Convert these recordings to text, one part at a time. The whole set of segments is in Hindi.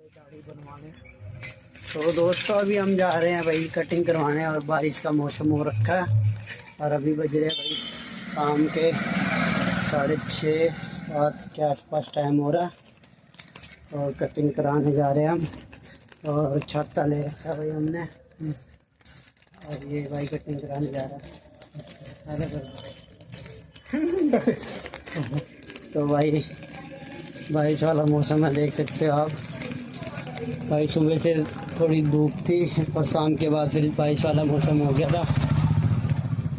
दाढ़ी बनवाने। तो दोस्तों अभी हम जा रहे हैं भाई कटिंग करवाने, और बारिश का मौसम हो रखा है और अभी बज रहे हैं भाई शाम के 6:30 7 के आसपास टाइम हो रहा है और कटिंग कराने जा रहे हैं हम। और छाता ले रखा है भाई हमने, और ये भाई कटिंग कराने जा रहा है। तो भाई बारिश वाला मौसम है, देख सकते हो आप। भाई सुबह से थोड़ी धूप थी और शाम के बाद फिर बारिश वाला मौसम हो गया था।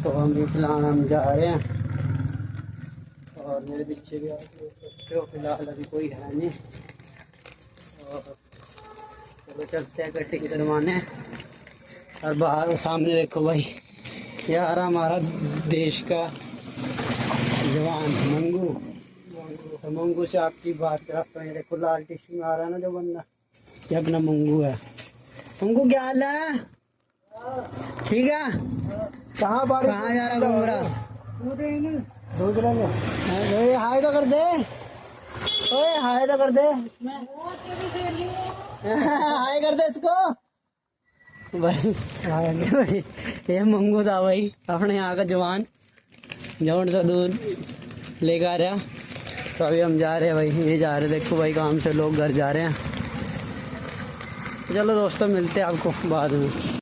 तो हम फिलहाल हम जा रहे हैं और मेरे पीछे भी आप देख सकते हो फिलहाल अभी कोई है नहीं। और चलो चलते हैं कटिंग करवाने। और बाहर सामने देखो भाई, यार हमारा देश का जवान मंगू। तो मंगू से आपकी बात कराता हूँ। देखो लाल टी शर्ट में आ रहा है ना जो बंदा, ये अपना मंगू है। मंगू क्या हाल है? ठीक है। कहाँ जा रहा घूम रहा? हाय तो कर दे, ओए हाय तो कर दे, हाय कर दे इसको भाई। भाई ये मंगू था भाई, अपने यहाँ का जवान, जौन सा दूर लेकर आ रहा। तो अभी हम जा रहे हैं भाई, ये जा रहे, देखो भाई काम से लोग घर जा रहे हैं। चलो दोस्तों मिलते हैं आपको बाद में।